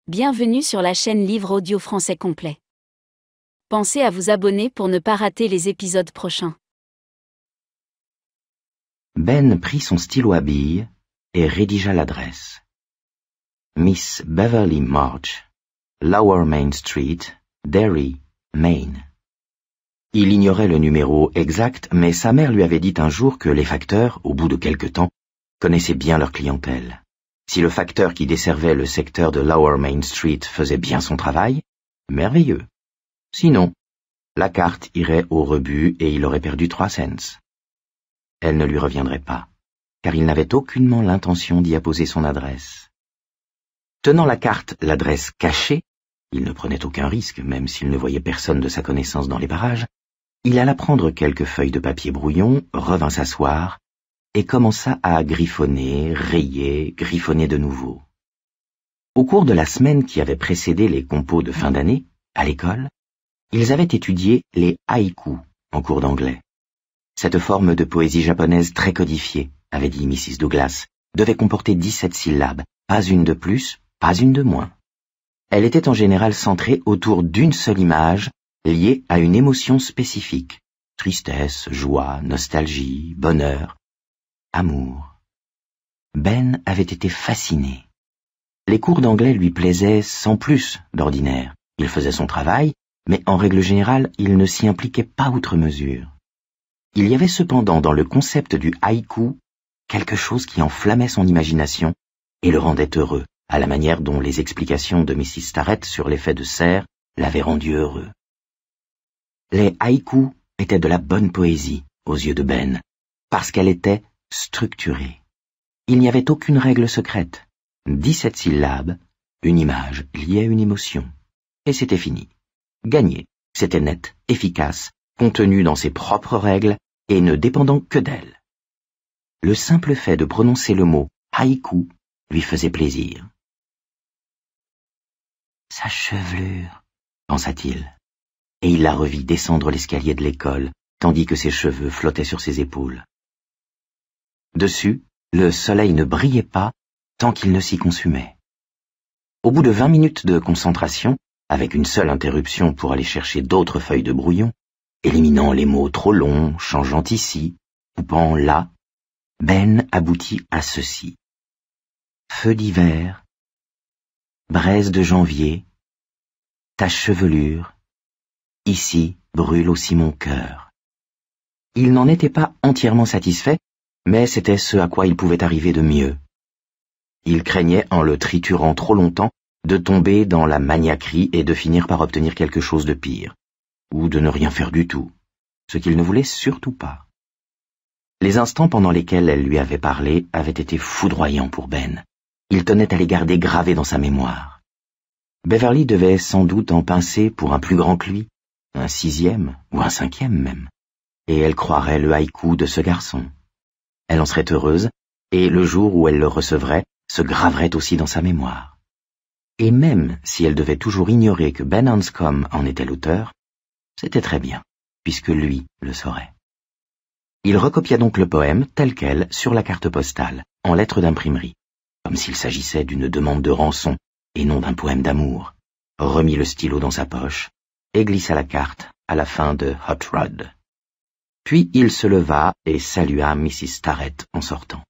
Bienvenue sur la chaîne Livre Audio Français Complet. Pensez à vous abonner pour ne pas rater les épisodes prochains. Ben prit son stylo à billes et rédigea l'adresse. Miss Beverly March, Lower Main Street, Derry, Maine. Il ignorait le numéro exact, mais sa mère lui avait dit un jour que les facteurs, au bout de quelque temps, connaissaient bien leur clientèle. Si le facteur qui desservait le secteur de Lower Main Street faisait bien son travail, merveilleux. Sinon, la carte irait au rebut et il aurait perdu 3 cents. Elle ne lui reviendrait pas, car il n'avait aucunement l'intention d'y apposer son adresse. Tenant la carte l'adresse cachée, il ne prenait aucun risque, même s'il ne voyait personne de sa connaissance dans les parages, il alla prendre quelques feuilles de papier brouillon, revint s'asseoir, et commença à griffonner, rayer, griffonner de nouveau. Au cours de la semaine qui avait précédé les compos de fin d'année, à l'école, ils avaient étudié les haïkus en cours d'anglais. Cette forme de poésie japonaise très codifiée, avait dit Mrs. Douglas, devait comporter 17 syllabes, pas une de plus, pas une de moins. Elle était en général centrée autour d'une seule image, liée à une émotion spécifique, tristesse, joie, nostalgie, bonheur, amour. Ben avait été fasciné. Les cours d'anglais lui plaisaient sans plus d'ordinaire. Il faisait son travail, mais en règle générale, il ne s'y impliquait pas outre mesure. Il y avait cependant dans le concept du haïku quelque chose qui enflammait son imagination et le rendait heureux, à la manière dont les explications de Mrs. Starrett sur l'effet de serre l'avaient rendu heureux. Les haïkus étaient de la bonne poésie aux yeux de Ben, parce qu'elle était structurée. Il n'y avait aucune règle secrète. 17 syllabes, une image liée à une émotion. Et c'était fini. Gagné. C'était net, efficace, contenu dans ses propres règles et ne dépendant que d'elle. Le simple fait de prononcer le mot haïku lui faisait plaisir. Sa chevelure, pensa-t-il, et il la revit descendre l'escalier de l'école, tandis que ses cheveux flottaient sur ses épaules. Dessus, le soleil ne brillait pas tant qu'il ne s'y consumait. Au bout de 20 minutes de concentration, avec une seule interruption pour aller chercher d'autres feuilles de brouillon, éliminant les mots trop longs, changeant ici, coupant là, Ben aboutit à ceci. Feu d'hiver, braise de janvier, ta chevelure, ici brûle aussi mon cœur. Il n'en était pas entièrement satisfait, mais c'était ce à quoi il pouvait arriver de mieux. Il craignait, en le triturant trop longtemps, de tomber dans la maniaquerie et de finir par obtenir quelque chose de pire, ou de ne rien faire du tout, ce qu'il ne voulait surtout pas. Les instants pendant lesquels elle lui avait parlé avaient été foudroyants pour Ben. Il tenait à les garder gravés dans sa mémoire. Beverly devait sans doute en pincer pour un plus grand que lui, un 6e ou un 5e même, et elle croirait le haïku de ce garçon. Elle en serait heureuse, et le jour où elle le recevrait, se graverait aussi dans sa mémoire. Et même si elle devait toujours ignorer que Ben Hanscom en était l'auteur, c'était très bien, puisque lui le saurait. Il recopia donc le poème tel quel sur la carte postale, en lettres d'imprimerie, comme s'il s'agissait d'une demande de rançon et non d'un poème d'amour, remit le stylo dans sa poche et glissa la carte à la fin de Hot Rod. Puis il se leva et salua Mrs. Starrett en sortant.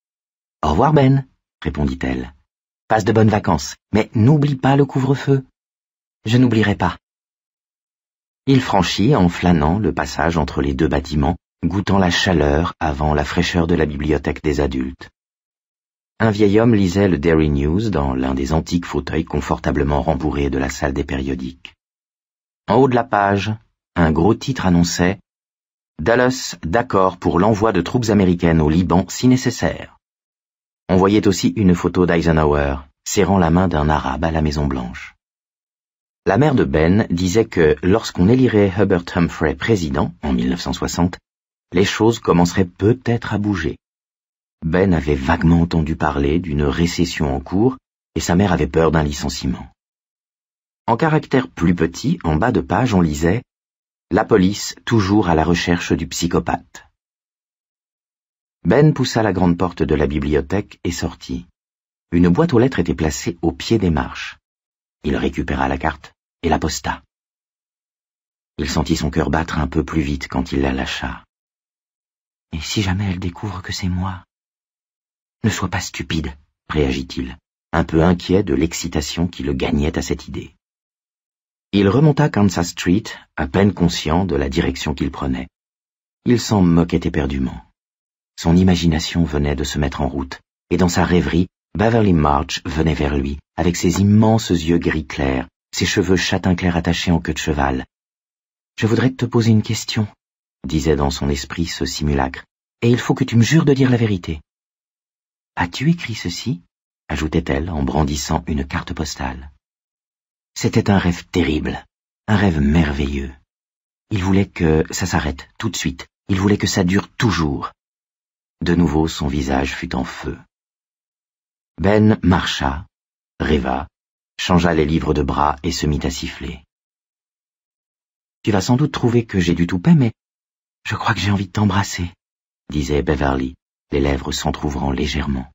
« Au revoir, Ben, » répondit-elle. « Passe de bonnes vacances, mais n'oublie pas le couvre-feu. »« Je n'oublierai pas. » Il franchit en flânant le passage entre les deux bâtiments, goûtant la chaleur avant la fraîcheur de la bibliothèque des adultes. Un vieil homme lisait le Derry News dans l'un des antiques fauteuils confortablement rembourrés de la salle des périodiques. En haut de la page, un gros titre annonçait « Dallas d'accord pour l'envoi de troupes américaines au Liban si nécessaire ». On voyait aussi une photo d'Eisenhower serrant la main d'un arabe à la Maison-Blanche. La mère de Ben disait que lorsqu'on élirait Hubert Humphrey président, en 1960, les choses commenceraient peut-être à bouger. Ben avait vaguement entendu parler d'une récession en cours et sa mère avait peur d'un licenciement. En caractères plus petits, en bas de page, on lisait « La police toujours à la recherche du psychopathe ». Ben poussa la grande porte de la bibliothèque et sortit. Une boîte aux lettres était placée au pied des marches. Il récupéra la carte et la posta. Il sentit son cœur battre un peu plus vite quand il la lâcha. « Et si jamais elle découvre que c'est moi ?»« Ne sois pas stupide, » réagit-il, un peu inquiet de l'excitation qui le gagnait à cette idée. Il remonta Kansas Street, à peine conscient de la direction qu'il prenait. Il s'en moquait éperdument. Son imagination venait de se mettre en route, et dans sa rêverie, Beverly March venait vers lui, avec ses immenses yeux gris clairs, ses cheveux châtain clair attachés en queue de cheval. « Je voudrais te poser une question, » disait dans son esprit ce simulacre, « et il faut que tu me jures de dire la vérité. »« As-tu écrit ceci ?» ajoutait-elle en brandissant une carte postale. C'était un rêve terrible, un rêve merveilleux. Il voulait que ça s'arrête tout de suite, il voulait que ça dure toujours. De nouveau son visage fut en feu. Ben marcha, rêva, changea les livres de bras et se mit à siffler. « Tu vas sans doute trouver que j'ai du toupet, mais je crois que j'ai envie de t'embrasser, » disait Beverly, les lèvres s'entr'ouvrant légèrement.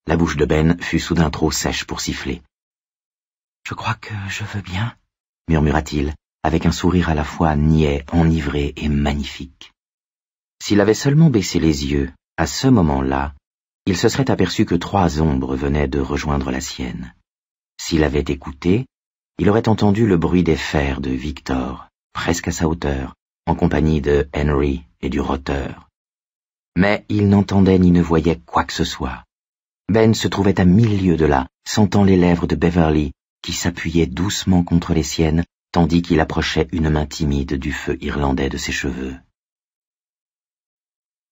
La bouche de Ben fut soudain trop sèche pour siffler. « Je crois que je veux bien, » murmura-t-il, avec un sourire à la fois niais, enivré et magnifique. S'il avait seulement baissé les yeux, à ce moment-là, il se serait aperçu que 3 ombres venaient de rejoindre la sienne. S'il avait écouté, il aurait entendu le bruit des fers de Victor, presque à sa hauteur, en compagnie de Henry et du roteur. Mais il n'entendait ni ne voyait quoi que ce soit. Ben se trouvait à 1000 lieues de là, sentant les lèvres de Beverly, qui s'appuyaient doucement contre les siennes, tandis qu'il approchait une main timide du feu irlandais de ses cheveux.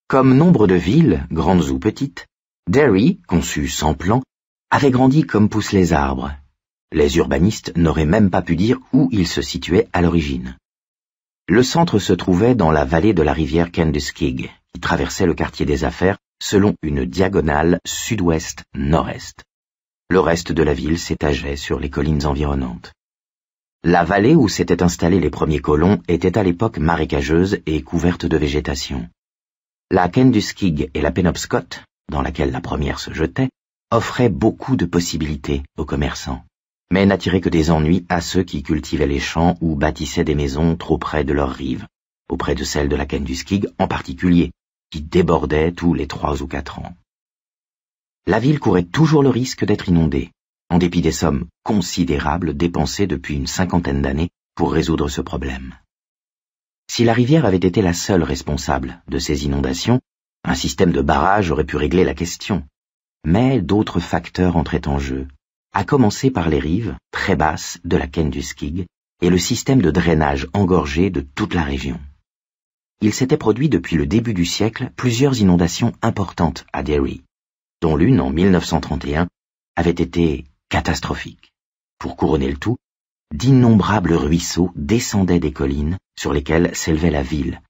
Comme nombre de villes, grandes ou petites, Derry, conçue sans plan, avait grandi comme poussent les arbres. Les urbanistes n'auraient même pas pu dire où il se situait à l'origine. Le centre se trouvait dans la vallée de la rivière Kentucky, qui traversait le quartier des affaires selon une diagonale sud-ouest-nord-est. Le reste de la ville s'étageait sur les collines environnantes. La vallée où s'étaient installés les premiers colons était à l'époque marécageuse et couverte de végétation. La Kentucky et la Penobscot, dans laquelle la première se jetait, offraient beaucoup de possibilités aux commerçants, mais n'attiraient que des ennuis à ceux qui cultivaient les champs ou bâtissaient des maisons trop près de leurs rives, auprès de celles de la Kentucky en particulier, qui débordaient tous les 3 ou 4 ans. La ville courait toujours le risque d'être inondée, en dépit des sommes considérables dépensées depuis une 50aine d'années pour résoudre ce problème. Si la rivière avait été la seule responsable de ces inondations, un système de barrage aurait pu régler la question. Mais d'autres facteurs entraient en jeu, à commencer par les rives, très basses, de la Kentucky et le système de drainage engorgé de toute la région. Il s'était produit depuis le début du siècle plusieurs inondations importantes à Derry, dont l'une en 1931 avait été catastrophique. Pour couronner le tout, d'innombrables ruisseaux descendaient des collines sur lesquelles s'élevait la ville,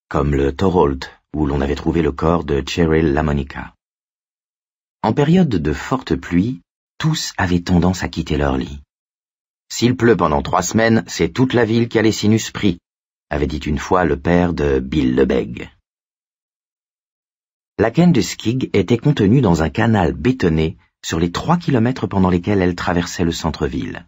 comme le Thorold, où l'on avait trouvé le corps de Cheryl LaMonica. En période de forte pluie, tous avaient tendance à quitter leur lit. « S'il pleut pendant 3 semaines, c'est toute la ville qui a les sinus pris », avait dit une fois le père de Bill Lebègue. La Kentucky était contenue dans un canal bétonné sur les 3 kilomètres pendant lesquels elle traversait le centre-ville.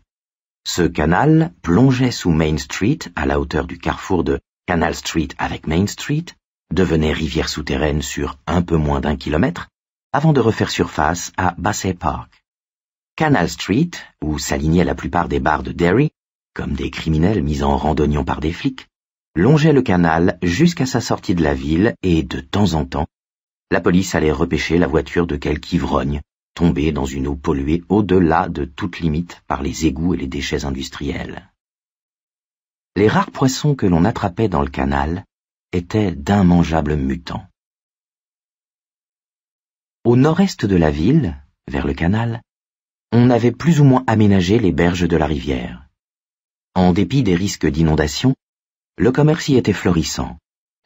Ce canal plongeait sous Main Street, à la hauteur du carrefour de Canal Street avec Main Street, devenait rivière souterraine sur un peu moins d'1 kilomètre, avant de refaire surface à Bassett Park. Canal Street, où s'alignaient la plupart des bars de Derry, comme des criminels mis en randonnion par des flics, longeait le canal jusqu'à sa sortie de la ville et, de temps en temps, la police allait repêcher la voiture de quelque ivrogne, tombé dans une eau polluée au-delà de toute limite par les égouts et les déchets industriels. Les rares poissons que l'on attrapait dans le canal étaient d'immangeables mutants. Au nord-est de la ville, vers le canal, on avait plus ou moins aménagé les berges de la rivière. En dépit des risques d'inondation, le commerce y était florissant.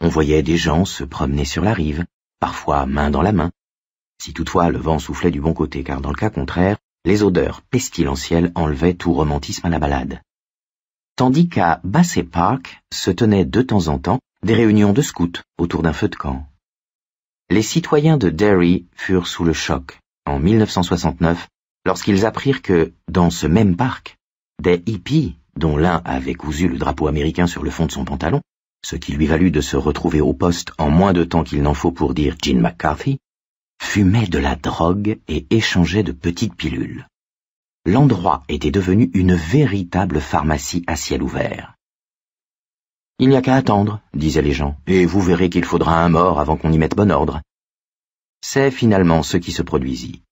On voyait des gens se promener sur la rive, parfois main dans la main, si toutefois le vent soufflait du bon côté, car dans le cas contraire, les odeurs pestilentielles enlevaient tout romantisme à la balade. Tandis qu'à Bassett Park se tenaient de temps en temps des réunions de scouts autour d'un feu de camp. Les citoyens de Derry furent sous le choc, en 1969, lorsqu'ils apprirent que, dans ce même parc, des hippies, dont l'un avait cousu le drapeau américain sur le fond de son pantalon, ce qui lui valut de se retrouver au poste en moins de temps qu'il n'en faut pour dire Gene McCarthy, fumaient de la drogue et échangeaient de petites pilules. L'endroit était devenu une véritable pharmacie à ciel ouvert. « Il n'y a qu'à attendre, disaient les gens, et vous verrez qu'il faudra un mort avant qu'on y mette bon ordre. » C'est finalement ce qui se produisit.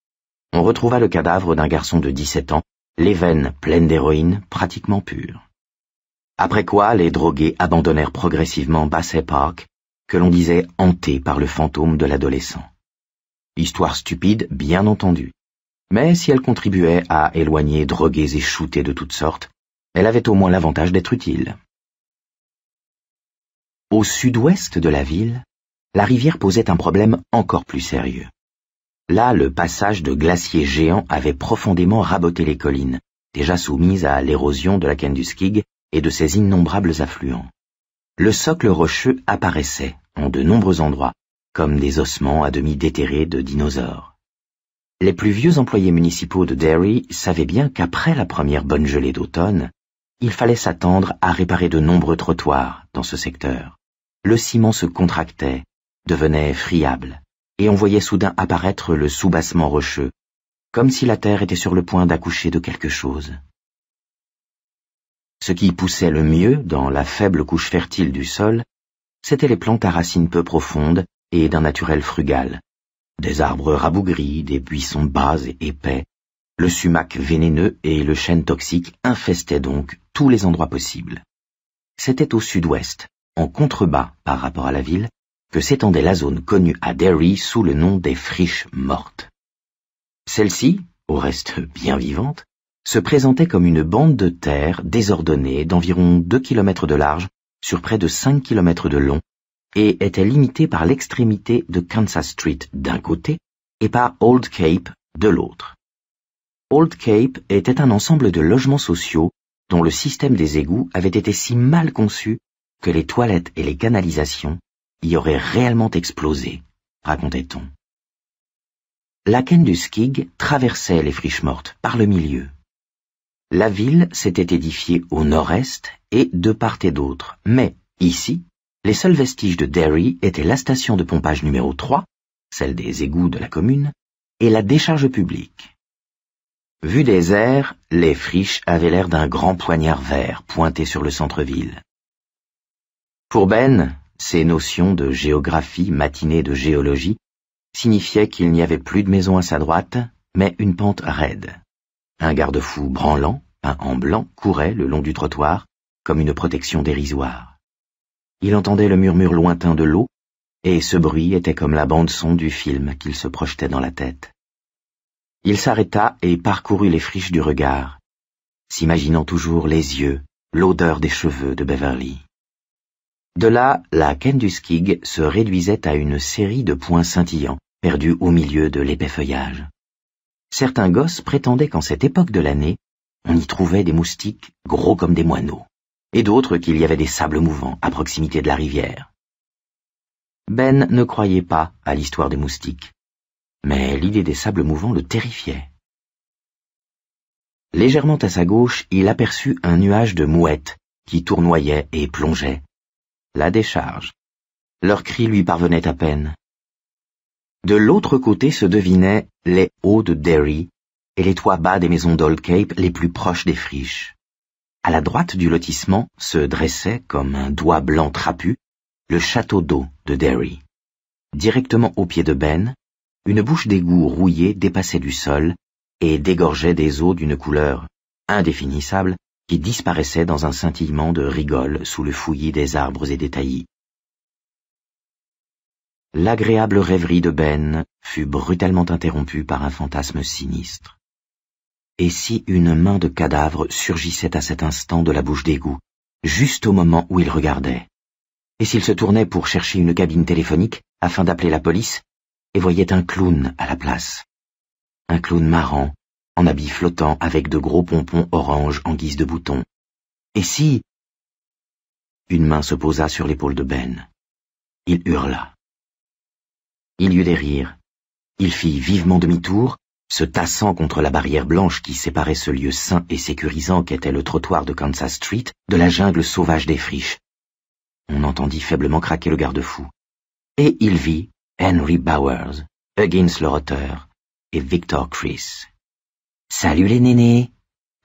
On retrouva le cadavre d'un garçon de 17 ans, les veines pleines d'héroïne, pratiquement pures. Après quoi, les drogués abandonnèrent progressivement Bassett Park, que l'on disait hanté par le fantôme de l'adolescent. Histoire stupide, bien entendu. Mais si elle contribuait à éloigner drogués et shootés de toutes sortes, elle avait au moins l'avantage d'être utile. Au sud-ouest de la ville, la rivière posait un problème encore plus sérieux. Là, le passage de glaciers géants avait profondément raboté les collines, déjà soumises à l'érosion de la Kentuskig et de ses innombrables affluents. Le socle rocheux apparaissait, en de nombreux endroits, comme des ossements à demi déterrés de dinosaures. Les plus vieux employés municipaux de Derry savaient bien qu'après la première bonne gelée d'automne, il fallait s'attendre à réparer de nombreux trottoirs dans ce secteur. Le ciment se contractait, devenait friable, et on voyait soudain apparaître le soubassement rocheux, comme si la terre était sur le point d'accoucher de quelque chose. Ce qui poussait le mieux dans la faible couche fertile du sol, c'étaient les plantes à racines peu profondes et d'un naturel frugal. Des arbres rabougris, des buissons bas et épais, le sumac vénéneux et le chêne toxique infestaient donc tous les endroits possibles. C'était au sud-ouest, en contrebas par rapport à la ville, que s'étendait la zone connue à Derry sous le nom des friches mortes. Celle-ci, au reste bien vivante, se présentait comme une bande de terre désordonnée d'environ 2 km de large sur près de 5 km de long et était limitée par l'extrémité de Kansas Street d'un côté et par Old Cape de l'autre. Old Cape était un ensemble de logements sociaux dont le système des égouts avait été si mal conçu que les toilettes et les canalisations y auraient réellement explosé, racontait-on. La Kentuskig traversait les friches mortes par le milieu. La ville s'était édifiée au nord-est et de part et d'autre, mais ici, les seuls vestiges de Derry étaient la station de pompage numéro 3, celle des égouts de la commune, et la décharge publique. Vu des airs, les friches avaient l'air d'un grand poignard vert pointé sur le centre-ville. Pour Ben, ces notions de géographie matinée de géologie signifiaient qu'il n'y avait plus de maison à sa droite, mais une pente raide. Un garde-fou branlant, peint en blanc, courait le long du trottoir, comme une protection dérisoire. Il entendait le murmure lointain de l'eau, et ce bruit était comme la bande-son du film qu'il se projetait dans la tête. Il s'arrêta et parcourut les friches du regard, s'imaginant toujours les yeux, l'odeur des cheveux de Beverly. De là, la Kentuskig se réduisait à une série de points scintillants, perdus au milieu de l'épais feuillage. Certains gosses prétendaient qu'en cette époque de l'année, on y trouvait des moustiques gros comme des moineaux, et d'autres qu'il y avait des sables mouvants à proximité de la rivière. Ben ne croyait pas à l'histoire des moustiques, mais l'idée des sables mouvants le terrifiait. Légèrement à sa gauche, il aperçut un nuage de mouettes qui tournoyaient et plongeaient. La décharge. Leurs cris lui parvenaient à peine. De l'autre côté se devinaient les hauts de Derry et les toits bas des maisons d'Old Cape les plus proches des friches. À la droite du lotissement se dressait, comme un doigt blanc trapu, le château d'eau de Derry. Directement au pied de Ben, une bouche d'égout rouillée dépassait du sol et dégorgeait des eaux d'une couleur indéfinissable qui disparaissait dans un scintillement de rigole sous le fouillis des arbres et des taillis. L'agréable rêverie de Ben fut brutalement interrompue par un fantasme sinistre. Et si une main de cadavre surgissait à cet instant de la bouche d'égout, juste au moment où il regardait? Et s'il se tournait pour chercher une cabine téléphonique afin d'appeler la police, et voyait un clown à la place? Un clown marrant, en habits flottants avec de gros pompons orange en guise de boutons. Et si... Une main se posa sur l'épaule de Ben. Il hurla. Il y eut des rires. Il fit vivement demi-tour, se tassant contre la barrière blanche qui séparait ce lieu sain et sécurisant qu'était le trottoir de Kansas Street de la jungle sauvage des friches. On entendit faiblement craquer le garde-fou. Et il vit Henry Bowers, Huggins le roteur et Victor Chris. « Salut les nénés !»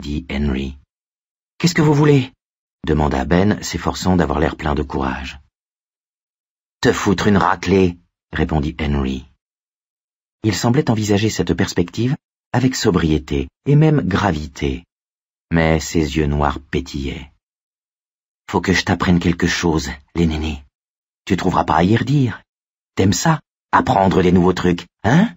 dit Henry. « Qu'est-ce que vous voulez ?» demanda Ben, s'efforçant d'avoir l'air plein de courage. « Te foutre une raclée !» répondit Henry. Il semblait envisager cette perspective avec sobriété et même gravité, mais ses yeux noirs pétillaient. « Faut que je t'apprenne quelque chose, les nénés. Tu trouveras pas à y redire. T'aimes ça, apprendre des nouveaux trucs, hein ?»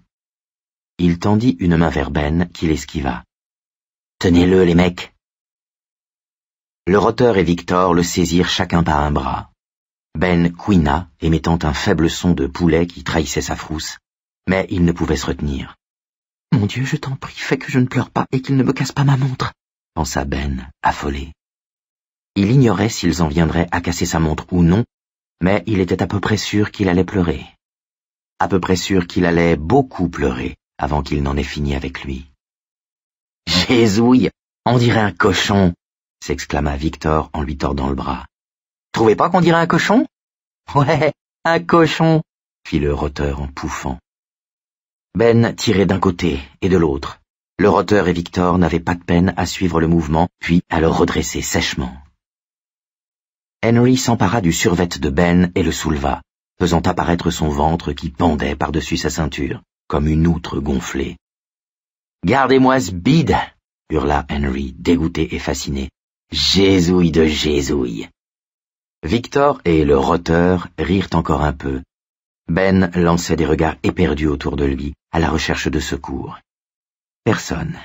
Il tendit une main vers Ben, qui l'esquiva. « Tenez-le, les mecs !» Le roteur et Victor le saisirent chacun par un bras. Ben couina, émettant un faible son de poulet qui trahissait sa frousse, mais il ne pouvait se retenir. « Mon Dieu, je t'en prie, fais que je ne pleure pas et qu'il ne me casse pas ma montre !» pensa Ben, affolé. Il ignorait s'ils en viendraient à casser sa montre ou non, mais il était à peu près sûr qu'il allait pleurer. À peu près sûr qu'il allait beaucoup pleurer avant qu'il n'en ait fini avec lui. « Jézouille, on dirait un cochon !» s'exclama Victor en lui tordant le bras. « Trouvez pas qu'on dirait un cochon ?»« Ouais, un cochon !» fit le roteur en pouffant. Ben tirait d'un côté et de l'autre. Le roteur et Victor n'avaient pas de peine à suivre le mouvement, puis à le redresser sèchement. Henry s'empara du survêt de Ben et le souleva, faisant apparaître son ventre qui pendait par-dessus sa ceinture, comme une outre gonflée. « Gardez-moi ce bide !» hurla Henry, dégoûté et fasciné. « Jézouille de Jézouille !» Victor et le roteur rirent encore un peu. Ben lançait des regards éperdus autour de lui, à la recherche de secours. Personne.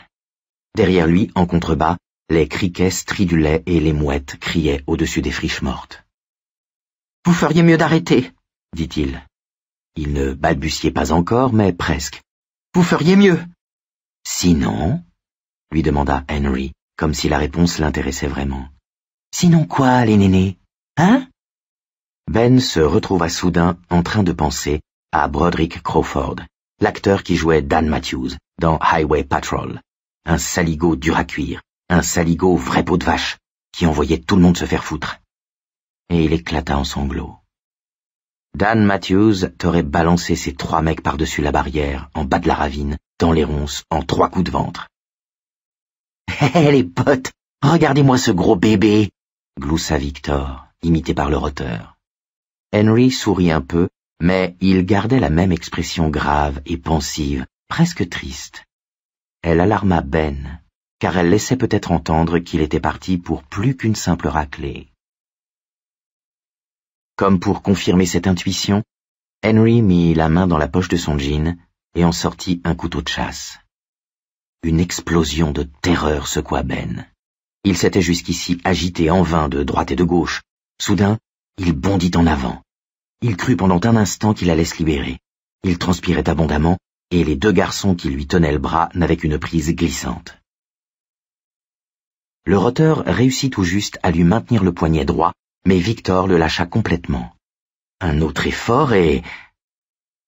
Derrière lui, en contrebas, les criquets stridulaient et les mouettes criaient au-dessus des friches mortes. « Vous feriez mieux d'arrêter, » dit-il. Il ne balbutiait pas encore, mais presque. « Vous feriez mieux. »« Sinon ?» lui demanda Henry, comme si la réponse l'intéressait vraiment. « Sinon quoi, les nénés? Hein ?» Ben se retrouva soudain en train de penser à Broderick Crawford, l'acteur qui jouait Dan Matthews dans Highway Patrol, un saligot dur à cuire, un saligot vrai peau de vache, qui envoyait tout le monde se faire foutre. Et il éclata en sanglots. Dan Matthews t'aurait balancé ses 3 mecs par-dessus la barrière, en bas de la ravine, dans les ronces, en 3 coups de ventre. « Hé, les potes, regardez-moi ce gros bébé !» gloussa Victor, imité par le roteur. Henry sourit un peu, mais il gardait la même expression grave et pensive, presque triste. Elle alarma Ben, car elle laissait peut-être entendre qu'il était parti pour plus qu'une simple raclée. Comme pour confirmer cette intuition, Henry mit la main dans la poche de son jean et en sortit un couteau de chasse. Une explosion de terreur secoua Ben. Il s'était jusqu'ici agité en vain de droite et de gauche. Soudain, il bondit en avant. Il crut pendant un instant qu'il allait se libérer. Il transpirait abondamment, et les 2 garçons qui lui tenaient le bras n'avaient qu'une prise glissante. Le roteur réussit tout juste à lui maintenir le poignet droit, mais Victor le lâcha complètement. Un autre effort et...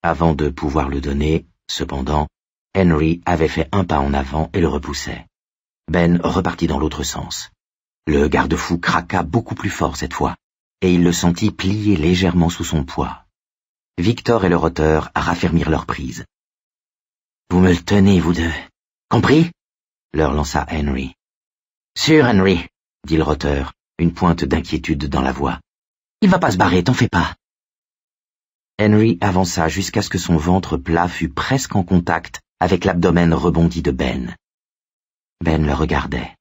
Avant de pouvoir le donner, cependant, Henry avait fait un pas en avant et le repoussait. Ben repartit dans l'autre sens. Le garde-fou craqua beaucoup plus fort cette fois, et il le sentit plier légèrement sous son poids. Victor et le roteur raffermirent leur prise. « Vous me le tenez, vous deux. Compris ?» leur lança Henry. « Sûr, Henry, » dit le roteur, une pointe d'inquiétude dans la voix. « Il va pas se barrer, t'en fais pas. » Henry avança jusqu'à ce que son ventre plat fût presque en contact avec l'abdomen rebondi de Ben. Ben le regardait,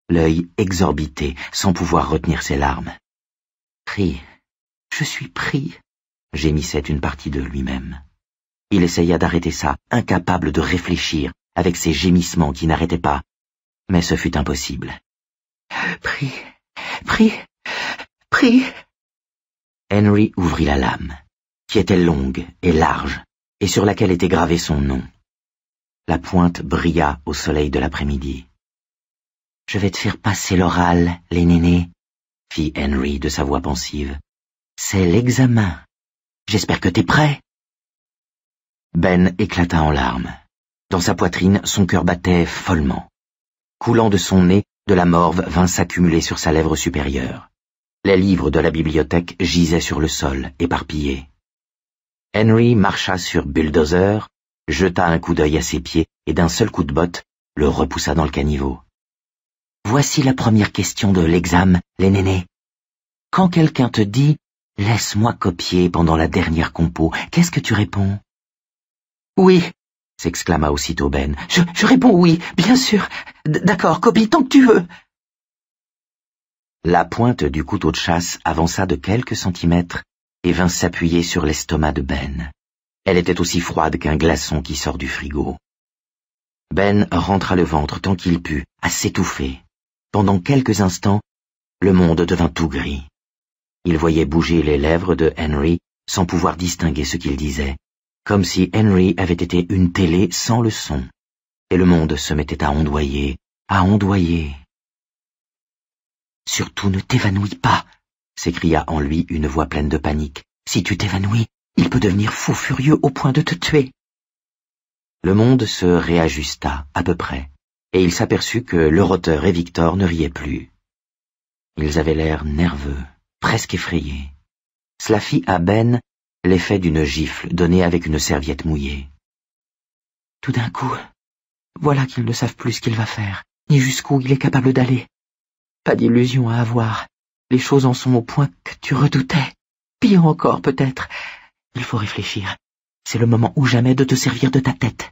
l'œil exorbité, sans pouvoir retenir ses larmes. « Pris, je suis pris », gémissait une partie de lui-même. Il essaya d'arrêter ça, incapable de réfléchir, avec ses gémissements qui n'arrêtaient pas, mais ce fut impossible. « Pris, pris, pris !» Henry ouvrit la lame, qui était longue et large, et sur laquelle était gravé son nom. La pointe brilla au soleil de l'après-midi. « Je vais te faire passer l'oral, les nénés, » fit Henry de sa voix pensive. « C'est l'examen. J'espère que t'es prêt. » Ben éclata en larmes. Dans sa poitrine, son cœur battait follement. Coulant de son nez, de la morve vint s'accumuler sur sa lèvre supérieure. Les livres de la bibliothèque gisaient sur le sol, éparpillés. Henry marcha sur Bulldozer, jeta un coup d'œil à ses pieds et d'un seul coup de botte, le repoussa dans le caniveau. « Voici la première question de l'examen, les nénés. Quand quelqu'un te dit « Laisse-moi copier pendant la dernière compo », qu'est-ce que tu réponds? « Oui », s'exclama aussitôt Ben. « Je réponds oui, bien sûr. D'accord, copie tant que tu veux. » La pointe du couteau de chasse avança de quelques centimètres et vint s'appuyer sur l'estomac de Ben. Elle était aussi froide qu'un glaçon qui sort du frigo. Ben rentra le ventre tant qu'il put, à s'étouffer. Pendant quelques instants, le monde devint tout gris. Il voyait bouger les lèvres de Henry sans pouvoir distinguer ce qu'il disait, comme si Henry avait été une télé sans le son, et le monde se mettait à ondoyer, à ondoyer. « Surtout ne t'évanouis pas !» s'écria en lui une voix pleine de panique. « Si tu t'évanouis, il peut devenir fou furieux au point de te tuer. » Le monde se réajusta, à peu près, et il s'aperçut que le roteur et Victor ne riaient plus. Ils avaient l'air nerveux, presque effrayés. Cela fit à Ben l'effet d'une gifle donnée avec une serviette mouillée. Tout d'un coup, voilà qu'ils ne savent plus ce qu'il va faire, ni jusqu'où il est capable d'aller. Pas d'illusion à avoir. Les choses en sont au point que tu redoutais. Pire encore, peut-être. Il faut réfléchir. C'est le moment ou jamais de te servir de ta tête.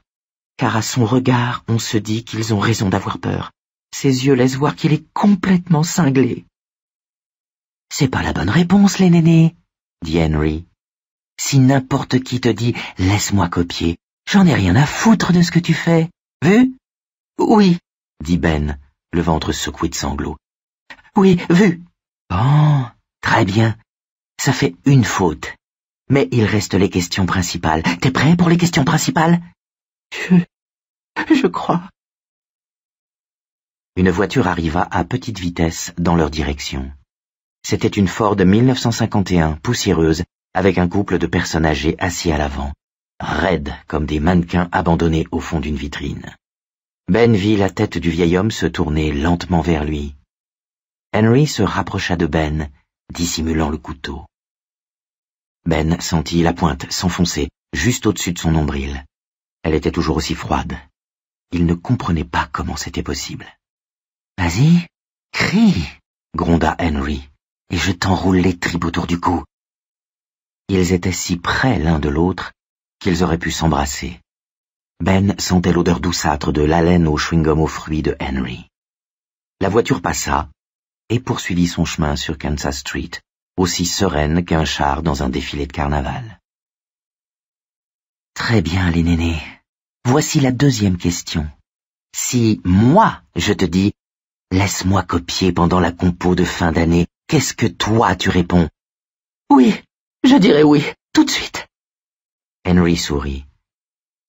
Car à son regard, on se dit qu'ils ont raison d'avoir peur. Ses yeux laissent voir qu'il est complètement cinglé. « C'est pas la bonne réponse, les nénés, » dit Henry. « Si n'importe qui te dit « laisse-moi copier », j'en ai rien à foutre de ce que tu fais. Vu? Oui, dit Ben, le ventre secoué de sanglots. Oui, vu. Bon, très bien. Ça fait une faute. Mais il reste les questions principales. T'es prêt pour les questions principales? Je crois. Une voiture arriva à petite vitesse dans leur direction. C'était une Ford 1951, poussiéreuse, avec un couple de personnes âgées assis à l'avant, raides comme des mannequins abandonnés au fond d'une vitrine. Ben vit la tête du vieil homme se tourner lentement vers lui. Henry se rapprocha de Ben, dissimulant le couteau. Ben sentit la pointe s'enfoncer juste au-dessus de son nombril. Elle était toujours aussi froide. Il ne comprenait pas comment c'était possible. « Vas-y, crie !» gronda Henry, « et je t'enroule les tripes autour du cou. » Ils étaient si près l'un de l'autre qu'ils auraient pu s'embrasser. Ben sentait l'odeur douceâtre de l'haleine au chewing-gum aux fruits de Henry. La voiture passa et poursuivit son chemin sur Kansas Street, aussi sereine qu'un char dans un défilé de carnaval. Très bien, les nénés. Voici la deuxième question. Si moi, je te dis « laisse-moi copier pendant la compo de fin d'année », qu'est-ce que toi tu réponds? Oui, je dirais oui, tout de suite. Henry sourit.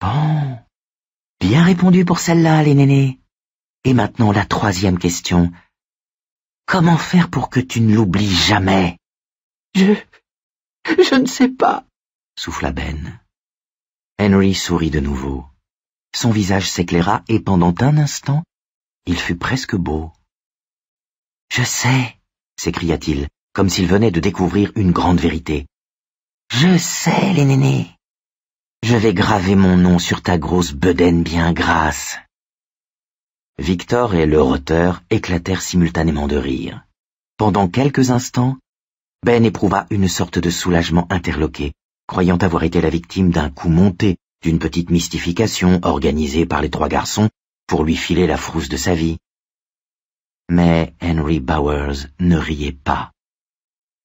Bon, bien répondu pour celle-là, les nénés. Et maintenant la troisième question. Comment faire pour que tu ne l'oublies jamais? Je ne sais pas, souffla Ben. Henry sourit de nouveau. Son visage s'éclaira et pendant un instant, il fut presque beau. Je sais, s'écria-t-il, comme s'il venait de découvrir une grande vérité. Je sais, les nénés. Je vais graver mon nom sur ta grosse bedaine bien grasse. Victor et le roteur éclatèrent simultanément de rire. Pendant quelques instants, Ben éprouva une sorte de soulagement interloqué, croyant avoir été la victime d'un coup monté, d'une petite mystification organisée par les trois garçons pour lui filer la frousse de sa vie. Mais Henry Bowers ne riait pas.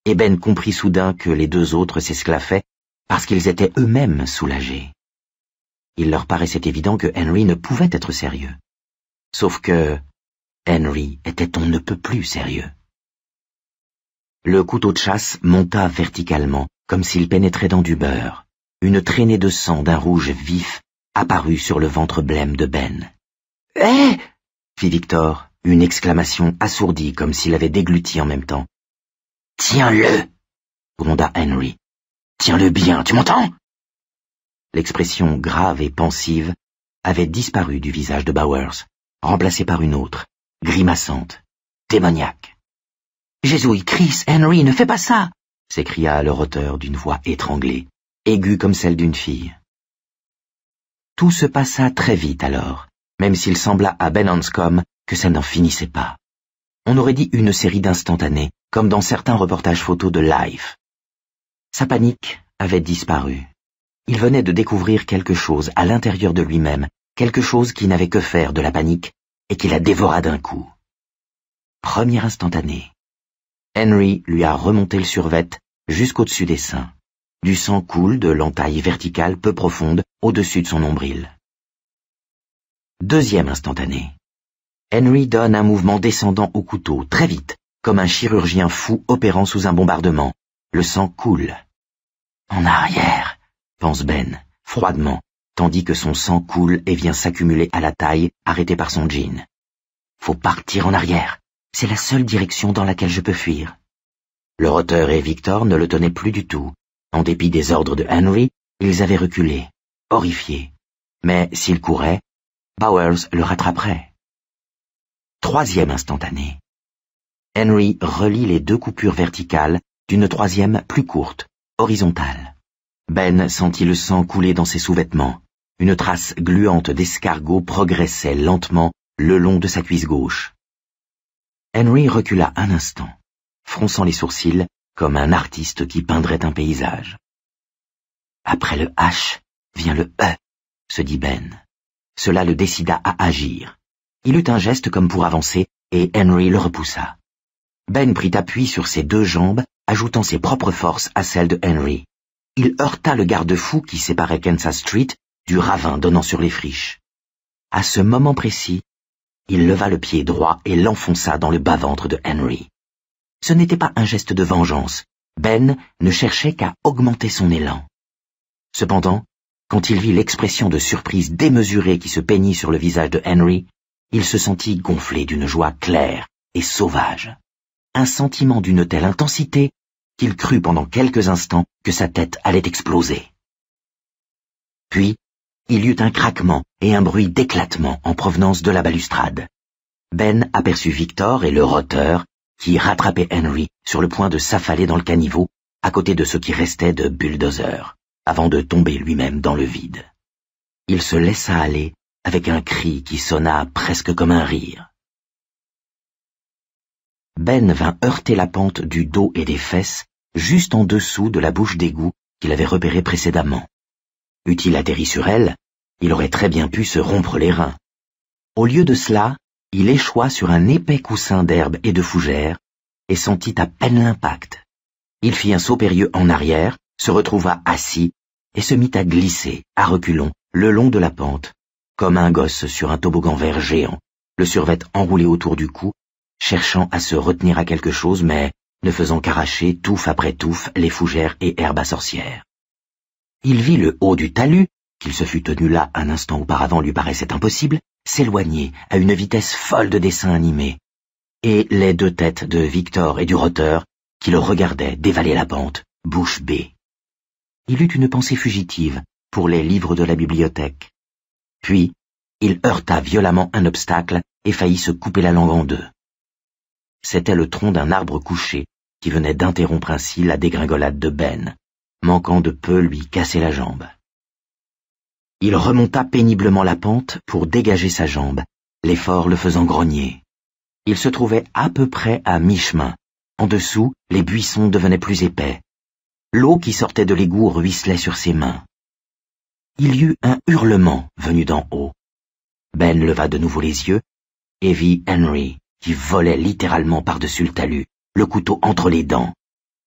Et Ben comprit soudain que les deux autres s'esclaffaient parce qu'ils étaient eux-mêmes soulagés. Il leur paraissait évident que Henry ne pouvait être sérieux. Sauf que Henry était on ne peut plus sérieux. Le couteau de chasse monta verticalement, comme s'il pénétrait dans du beurre. Une traînée de sang d'un rouge vif apparut sur le ventre blême de Ben. « Hé !» fit Victor, une exclamation assourdie comme s'il avait dégluti en même temps. « Tiens-le !» gronda Henry. « Tiens-le bien, tu m'entends ?» L'expression grave et pensive avait disparu du visage de Bowers, remplacé par une autre, grimaçante, démoniaque. « Jésus, Chris, Henry, ne fais pas ça !» s'écria leur auteur d'une voix étranglée, aiguë comme celle d'une fille. Tout se passa très vite alors, même s'il sembla à Ben Hanscom que ça n'en finissait pas. On aurait dit une série d'instantanés, comme dans certains reportages photos de Life. Sa panique avait disparu. Il venait de découvrir quelque chose à l'intérieur de lui-même, quelque chose qui n'avait que faire de la panique et qui la dévora d'un coup. Premier instantané. Henry lui a remonté le survêt jusqu'au-dessus des seins. Du sang coule de l'entaille verticale peu profonde au-dessus de son nombril. Deuxième instantané. Henry donne un mouvement descendant au couteau, très vite, comme un chirurgien fou opérant sous un bombardement. Le sang coule. En arrière, pense Ben, froidement, tandis que son sang coule et vient s'accumuler à la taille, arrêtée par son jean. Faut partir en arrière. C'est la seule direction dans laquelle je peux fuir. Le auteur et Victor ne le tenaient plus du tout. En dépit des ordres de Henry, ils avaient reculé, horrifiés. Mais s'il courait, Bowers le rattraperait. Troisième instantané. Henry relie les deux coupures verticales d'une troisième plus courte, horizontale. Ben sentit le sang couler dans ses sous-vêtements. Une trace gluante d'escargot progressait lentement le long de sa cuisse gauche. Henry recula un instant, fronçant les sourcils comme un artiste qui peindrait un paysage. Après le H vient le E, se dit Ben. Cela le décida à agir. Il eut un geste comme pour avancer et Henry le repoussa. Ben prit appui sur ses deux jambes, ajoutant ses propres forces à celles de Henry. Il heurta le garde-fou qui séparait Kansas Street du ravin donnant sur les friches. À ce moment précis, il leva le pied droit et l'enfonça dans le bas-ventre de Henry. Ce n'était pas un geste de vengeance. Ben ne cherchait qu'à augmenter son élan. Cependant, quand il vit l'expression de surprise démesurée qui se peignit sur le visage de Henry, il se sentit gonflé d'une joie claire et sauvage. Un sentiment d'une telle intensité qu'il crut pendant quelques instants que sa tête allait exploser. Puis, il y eut un craquement et un bruit d'éclatement en provenance de la balustrade. Ben aperçut Victor et le roteur qui rattrapaient Henry sur le point de s'affaler dans le caniveau à côté de ce qui restait de Bulldozer, avant de tomber lui-même dans le vide. Il se laissa aller avec un cri qui sonna presque comme un rire. Ben vint heurter la pente du dos et des fesses juste en dessous de la bouche d'égout qu'il avait repérée précédemment. Eût-il atterri sur elle, il aurait très bien pu se rompre les reins. Au lieu de cela, il échoua sur un épais coussin d'herbe et de fougères et sentit à peine l'impact. Il fit un saut périlleux en arrière, se retrouva assis et se mit à glisser, à reculons, le long de la pente, comme un gosse sur un toboggan vert géant, le survêt enroulé autour du cou, cherchant à se retenir à quelque chose, mais ne faisant qu'arracher touffe après touffe les fougères et herbes à sorcières. Il vit le haut du talus, qu'il se fût tenu là un instant auparavant lui paraissait impossible, s'éloigner à une vitesse folle de dessin animé, et les deux têtes de Victor et du roteur qui le regardaient dévaler la pente, bouche bée. Il eut une pensée fugitive pour les livres de la bibliothèque. Puis, il heurta violemment un obstacle et faillit se couper la langue en deux. C'était le tronc d'un arbre couché qui venait d'interrompre ainsi la dégringolade de Ben, manquant de peu lui casser la jambe. Il remonta péniblement la pente pour dégager sa jambe, l'effort le faisant grogner. Il se trouvait à peu près à mi-chemin. En dessous, les buissons devenaient plus épais. L'eau qui sortait de l'égout ruisselait sur ses mains. Il y eut un hurlement venu d'en haut. Ben leva de nouveau les yeux et vit Henry qui volait littéralement par-dessus le talus, le couteau entre les dents.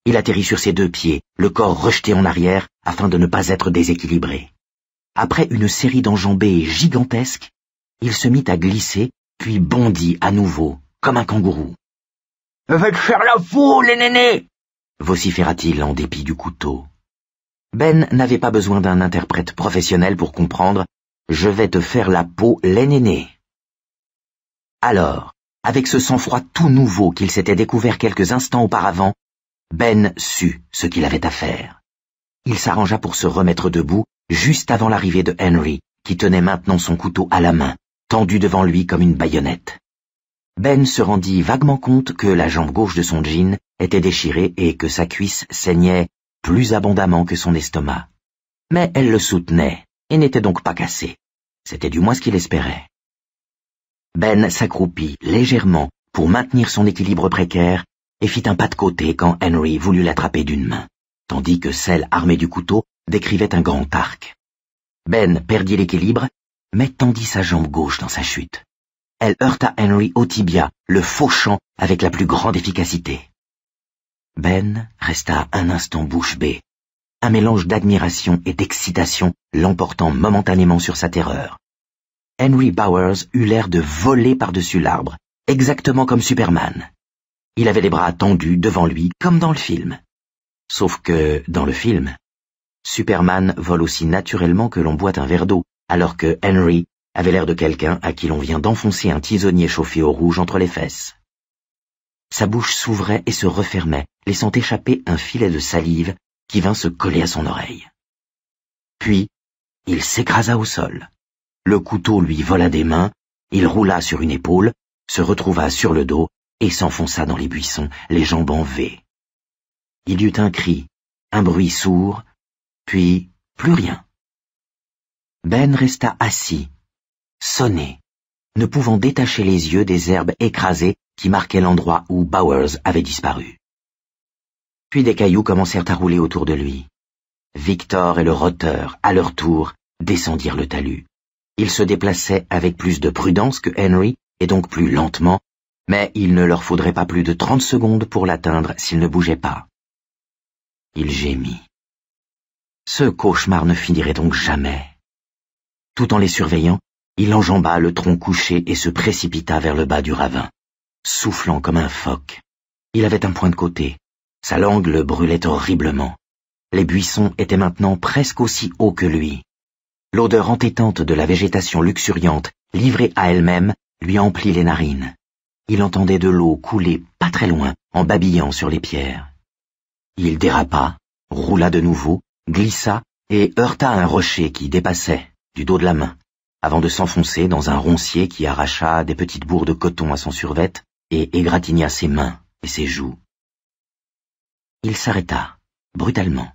Il atterrit sur ses deux pieds, le corps rejeté en arrière afin de ne pas être déséquilibré. Après une série d'enjambées gigantesques, il se mit à glisser, puis bondit à nouveau, comme un kangourou. « Faites faire la peau, les nénés !» vociféra-t-il en dépit du couteau. Ben n'avait pas besoin d'un interprète professionnel pour comprendre « Je vais te faire la peau, les nénés !» Alors, avec ce sang-froid tout nouveau qu'il s'était découvert quelques instants auparavant, Ben sut ce qu'il avait à faire. Il s'arrangea pour se remettre debout juste avant l'arrivée de Henry, qui tenait maintenant son couteau à la main, tendu devant lui comme une baïonnette. Ben se rendit vaguement compte que la jambe gauche de son jean était déchirée et que sa cuisse saignait plus abondamment que son estomac. Mais elle le soutenait et n'était donc pas cassée. C'était du moins ce qu'il espérait. Ben s'accroupit légèrement pour maintenir son équilibre précaire et fit un pas de côté quand Henry voulut l'attraper d'une main, tandis que celle armée du couteau décrivait un grand arc. Ben perdit l'équilibre, mais tendit sa jambe gauche dans sa chute. Elle heurta Henry au tibia, le fauchant avec la plus grande efficacité. Ben resta un instant bouche bée, un mélange d'admiration et d'excitation l'emportant momentanément sur sa terreur. Henry Bowers eut l'air de voler par-dessus l'arbre, exactement comme Superman. Il avait les bras tendus devant lui comme dans le film. Sauf que, dans le film, Superman vole aussi naturellement que l'on boit un verre d'eau, alors que Henry avait l'air de quelqu'un à qui l'on vient d'enfoncer un tisonnier chauffé au rouge entre les fesses. Sa bouche s'ouvrait et se refermait, laissant échapper un filet de salive qui vint se coller à son oreille. Puis, il s'écrasa au sol. Le couteau lui vola des mains, il roula sur une épaule, se retrouva sur le dos et s'enfonça dans les buissons, les jambes en V. Il y eut un cri, un bruit sourd, puis plus rien. Ben resta assis, sonné, ne pouvant détacher les yeux des herbes écrasées qui marquaient l'endroit où Bowers avait disparu. Puis des cailloux commencèrent à rouler autour de lui. Victor et le roteur, à leur tour, descendirent le talus. Ils se déplaçaient avec plus de prudence que Henry, et donc plus lentement, mais il ne leur faudrait pas plus de 30 secondes pour l'atteindre s'il ne bougeait pas. Il gémit. Ce cauchemar ne finirait donc jamais. Tout en les surveillant, il enjamba le tronc couché et se précipita vers le bas du ravin, soufflant comme un phoque. Il avait un point de côté. Sa langue le brûlait horriblement. Les buissons étaient maintenant presque aussi hauts que lui. L'odeur entêtante de la végétation luxuriante, livrée à elle-même, lui emplit les narines. Il entendait de l'eau couler pas très loin, en babillant sur les pierres. Il dérapa, roula de nouveau, glissa et heurta un rocher qui dépassait, du dos de la main, avant de s'enfoncer dans un roncier qui arracha des petites bourres de coton à son survêt et égratigna ses mains et ses joues. Il s'arrêta, brutalement,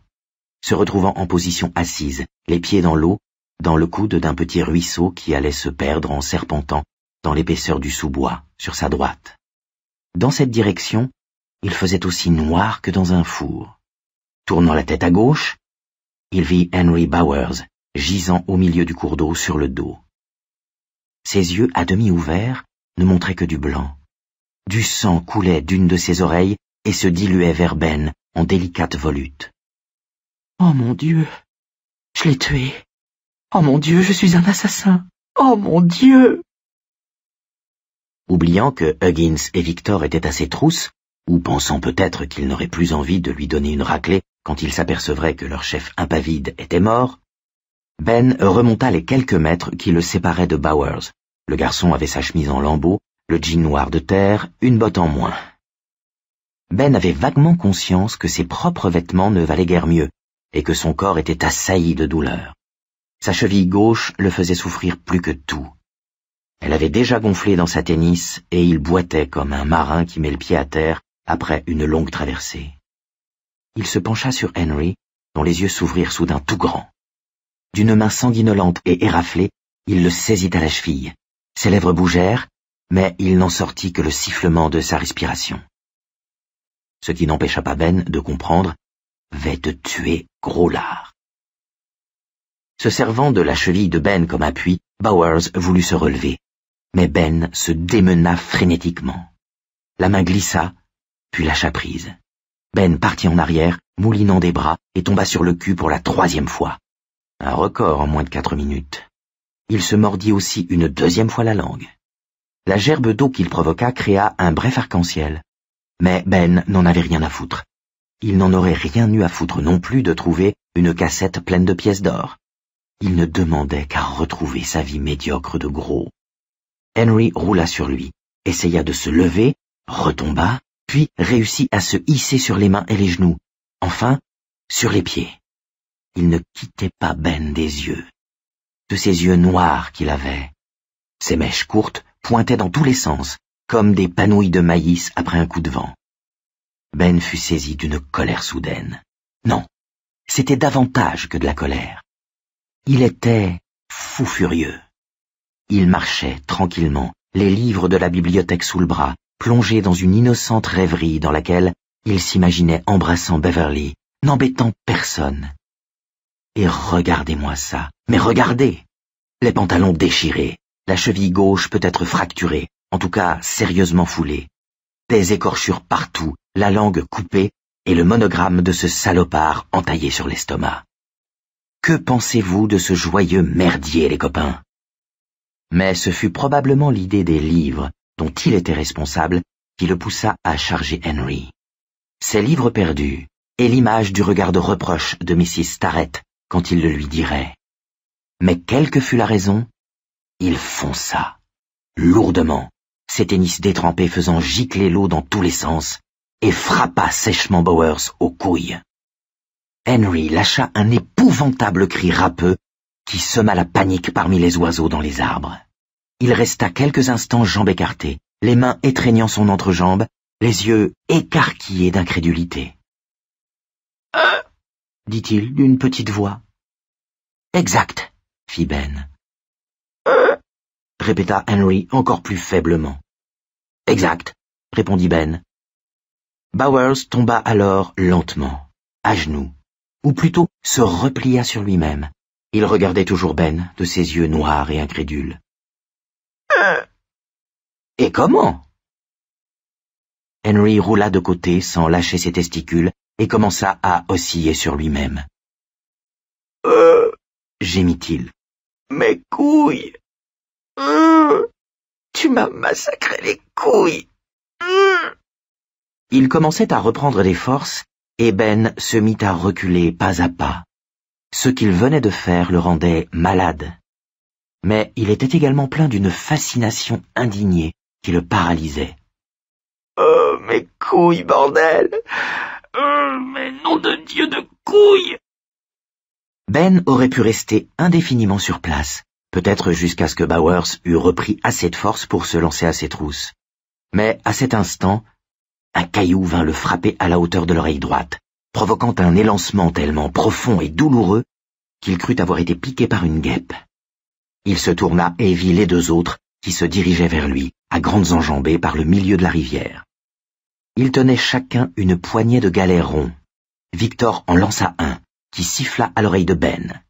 se retrouvant en position assise, les pieds dans l'eau, dans le coude d'un petit ruisseau qui allait se perdre en serpentant dans l'épaisseur du sous-bois, sur sa droite. Dans cette direction, il faisait aussi noir que dans un four. Tournant la tête à gauche, il vit Henry Bowers, gisant au milieu du cours d'eau sur le dos. Ses yeux à demi ouverts ne montraient que du blanc. Du sang coulait d'une de ses oreilles et se diluait vers Ben en délicates volutes. « Oh mon Dieu, je l'ai tué. Oh mon Dieu, je suis un assassin. Oh mon Dieu !» Oubliant que Huggins et Victor étaient à ses trousses, ou pensant peut-être qu'il n'aurait plus envie de lui donner une raclée quand il s'apercevrait que leur chef impavide était mort, Ben remonta les quelques mètres qui le séparaient de Bowers. Le garçon avait sa chemise en lambeaux, le jean noir de terre, une botte en moins. Ben avait vaguement conscience que ses propres vêtements ne valaient guère mieux, et que son corps était assailli de douleur. Sa cheville gauche le faisait souffrir plus que tout. Elle avait déjà gonflé dans sa tennis, et il boitait comme un marin qui met le pied à terre après une longue traversée. Il se pencha sur Henry, dont les yeux s'ouvrirent soudain tout grands. D'une main sanguinolente et éraflée, il le saisit à la cheville. Ses lèvres bougèrent, mais il n'en sortit que le sifflement de sa respiration. Ce qui n'empêcha pas Ben de comprendre « vais te tuer, gros lard ». Se servant de la cheville de Ben comme appui, Bowers voulut se relever, mais Ben se démena frénétiquement. La main glissa, puis lâcha prise. Ben partit en arrière, moulinant des bras, et tomba sur le cul pour la 3e fois. Un record en moins de 4 minutes. Il se mordit aussi une 2e fois la langue. La gerbe d'eau qu'il provoqua créa un bref arc-en-ciel. Mais Ben n'en avait rien à foutre. Il n'en aurait rien eu à foutre non plus de trouver une cassette pleine de pièces d'or. Il ne demandait qu'à retrouver sa vie médiocre de gros. Henry roula sur lui, essaya de se lever, retomba, puis réussit à se hisser sur les mains et les genoux, enfin, sur les pieds. Il ne quittait pas Ben des yeux. de ces yeux noirs qu'il avait. Ses mèches courtes pointaient dans tous les sens, comme des panouilles de maïs après un coup de vent. Ben fut saisi d'une colère soudaine. Non, c'était davantage que de la colère. Il était fou furieux. Il marchait tranquillement, les livres de la bibliothèque sous le bras, plongé dans une innocente rêverie dans laquelle il s'imaginait embrassant Beverly, n'embêtant personne. Et regardez-moi ça, mais regardez! Les pantalons déchirés, la cheville gauche peut-être fracturée, en tout cas sérieusement foulée. Des écorchures partout, la langue coupée et le monogramme de ce salopard entaillé sur l'estomac. Que pensez-vous de ce joyeux merdier, les copains? Mais ce fut probablement l'idée des livres, dont il était responsable, qui le poussa à charger Henry. Ces livres perdus, et l'image du regard de reproche de Mrs. Starrett quand il le lui dirait. Mais quelle que fût la raison, il fonça, lourdement, ses tennis détrempés faisant gicler l'eau dans tous les sens, et frappa sèchement Bowers aux couilles. Henry lâcha un épouvantable cri râpeux qui sema la panique parmi les oiseaux dans les arbres. Il resta quelques instants jambes écartées, les mains étreignant son entrejambe, les yeux écarquillés d'incrédulité. Dit-il d'une petite voix. Exact, fit Ben. Répéta Henry encore plus faiblement. Exact, répondit Ben. Bowers tomba alors lentement, à genoux, ou plutôt se replia sur lui-même. Il regardait toujours Ben de ses yeux noirs et incrédules. Et comment? Henry roula de côté sans lâcher ses testicules et commença à osciller sur lui-même. Gémit-il. Mes couilles! Tu m'as massacré les couilles! Il commençait à reprendre des forces et Ben se mit à reculer pas à pas. Ce qu'il venait de faire le rendait malade. Mais il était également plein d'une fascination indignée qui le paralysait. Oh, mes couilles, bordel! Mais nom de Dieu de couilles! Ben aurait pu rester indéfiniment sur place, peut-être jusqu'à ce que Bowers eût repris assez de force pour se lancer à ses trousses. Mais à cet instant, un caillou vint le frapper à la hauteur de l'oreille droite, provoquant un élancement tellement profond et douloureux qu'il crut avoir été piqué par une guêpe. Il se tourna et vit les deux autres qui se dirigeaient vers lui, à grandes enjambées par le milieu de la rivière. Ils tenaient chacun une poignée de galets ronds. Victor en lança un, qui siffla à l'oreille de Ben.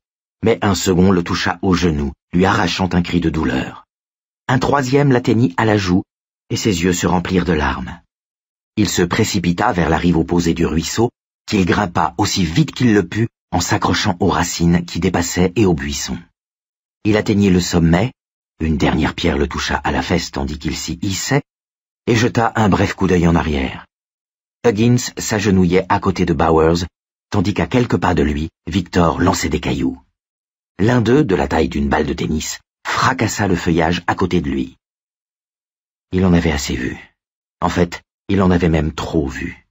Mais un second le toucha au genou, lui arrachant un cri de douleur. Un troisième l'atteignit à la joue, et ses yeux se remplirent de larmes. Il se précipita vers la rive opposée du ruisseau, qu'il grimpa aussi vite qu'il le put, en s'accrochant aux racines qui dépassaient et aux buissons. Il atteignit le sommet, une dernière pierre le toucha à la fesse tandis qu'il s'y hissait, et jeta un bref coup d'œil en arrière. Huggins s'agenouillait à côté de Bowers, tandis qu'à quelques pas de lui, Victor lançait des cailloux. L'un d'eux, de la taille d'une balle de tennis, fracassa le feuillage à côté de lui. Il en avait assez vu. En fait, il en avait même trop vu.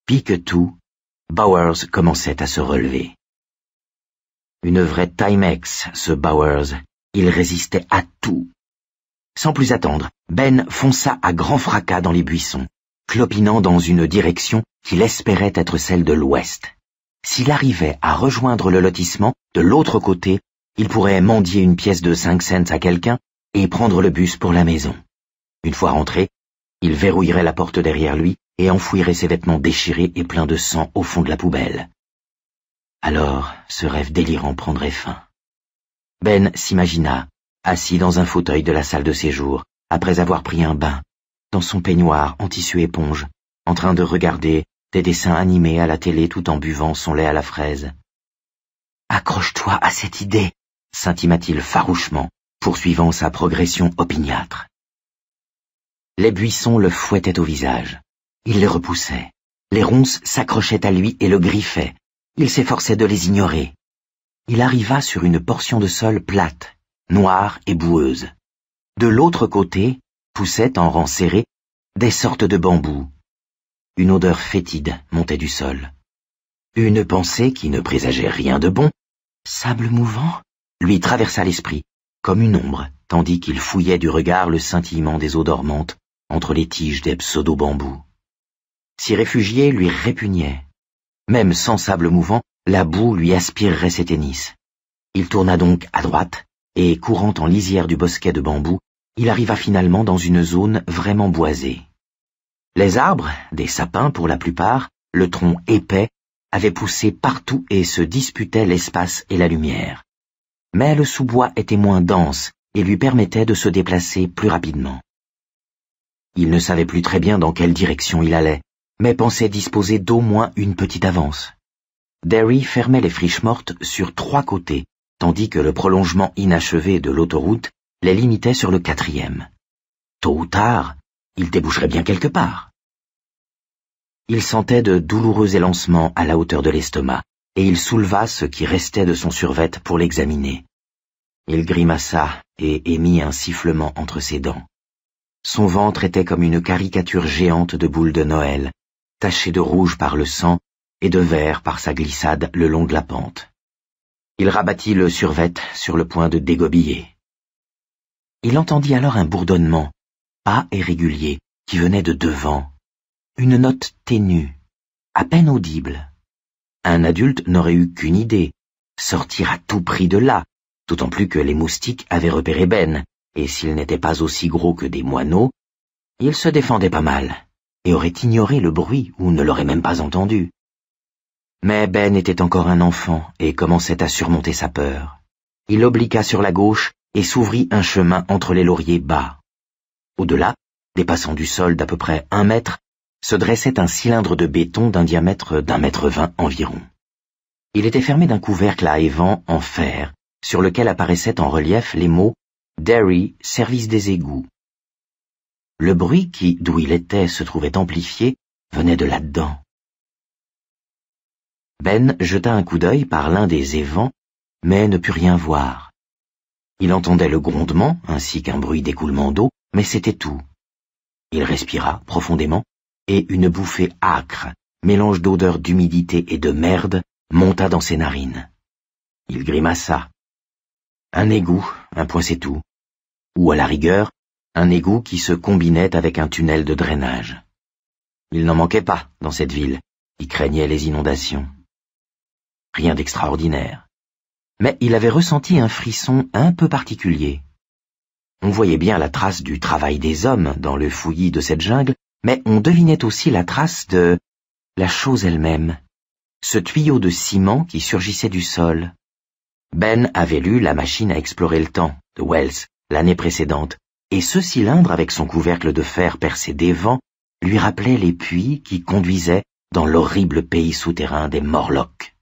Pis que tout, Bowers commençait à se relever. Une vraie Timex, ce Bowers. Il résistait à tout. Sans plus attendre, Ben fonça à grand fracas dans les buissons, clopinant dans une direction qu'il espérait être celle de l'ouest. S'il arrivait à rejoindre le lotissement de l'autre côté, il pourrait mendier une pièce de 5 cents à quelqu'un et prendre le bus pour la maison. Une fois rentré, il verrouillerait la porte derrière lui et enfouirait ses vêtements déchirés et pleins de sang au fond de la poubelle. Alors, ce rêve délirant prendrait fin. Ben s'imagina, assis dans un fauteuil de la salle de séjour, après avoir pris un bain, dans son peignoir en tissu éponge, en train de regarder des dessins animés à la télé tout en buvant son lait à la fraise. « Accroche-toi à cette idée !» s'intima-t-il farouchement, poursuivant sa progression opiniâtre. Les buissons le fouettaient au visage. Il les repoussait. Les ronces s'accrochaient à lui et le griffaient. Il s'efforçait de les ignorer. Il arriva sur une portion de sol plate, noire et boueuse. De l'autre côté, poussaient en rang serré des sortes de bambous. Une odeur fétide montait du sol. Une pensée qui ne présageait rien de bon. Sable mouvant? lui traversa l'esprit, comme une ombre, tandis qu'il fouillait du regard le scintillement des eaux dormantes entre les tiges des pseudo-bambous. S'y réfugier lui répugnait. Même sans sable mouvant, la boue lui aspirerait ses tennis. Il tourna donc à droite, et courant en lisière du bosquet de bambous, il arriva finalement dans une zone vraiment boisée. Les arbres, des sapins pour la plupart, le tronc épais, avaient poussé partout et se disputaient l'espace et la lumière. Mais le sous-bois était moins dense et lui permettait de se déplacer plus rapidement. Il ne savait plus très bien dans quelle direction il allait, mais pensait disposer d'au moins une petite avance. Derry fermait les friches mortes sur 3 côtés, tandis que le prolongement inachevé de l'autoroute les limitait sur le 4e. Tôt ou tard, il déboucherait bien quelque part. Il sentait de douloureux élancements à la hauteur de l'estomac, et il souleva ce qui restait de son survêt pour l'examiner. Il grimaça et émit un sifflement entre ses dents. Son ventre était comme une caricature géante de boule de Noël, tachée de rouge par le sang et de vert par sa glissade le long de la pente. Il rabattit le survêt sur le point de dégobiller. Il entendit alors un bourdonnement, pas irrégulier, qui venait de devant. Une note ténue, à peine audible. Un adulte n'aurait eu qu'une idée, sortir à tout prix de là, d'autant plus que les moustiques avaient repéré Ben, et s'il n'était pas aussi gros que des moineaux, il se défendait pas mal, et aurait ignoré le bruit ou ne l'aurait même pas entendu. Mais Ben était encore un enfant et commençait à surmonter sa peur. Il obliqua sur la gauche et s'ouvrit un chemin entre les lauriers bas. Au-delà, dépassant du sol d'à peu près 1 mètre, se dressait un cylindre de béton d'un diamètre d'1,20 m environ. Il était fermé d'un couvercle à évent en fer, sur lequel apparaissaient en relief les mots « Derry, service des égouts ». Le bruit qui, d'où il était, se trouvait amplifié, venait de là-dedans. Ben jeta un coup d'œil par l'un des évents, mais ne put rien voir. Il entendait le grondement, ainsi qu'un bruit d'écoulement d'eau, mais c'était tout. Il respira profondément, et une bouffée âcre, mélange d'odeur d'humidité et de merde, monta dans ses narines. Il grimaça. Un égout, un point c'est tout. Ou à la rigueur, un égout qui se combinait avec un tunnel de drainage. Il n'en manquait pas dans cette ville, qui craignait les inondations. Rien d'extraordinaire. Mais il avait ressenti un frisson un peu particulier. On voyait bien la trace du travail des hommes dans le fouillis de cette jungle, mais on devinait aussi la trace de la chose elle-même, ce tuyau de ciment qui surgissait du sol. Ben avait lu La machine à explorer le temps de Wells l'année précédente, et ce cylindre avec son couvercle de fer percé d'évents lui rappelait les puits qui conduisaient dans l'horrible pays souterrain des Morlocks.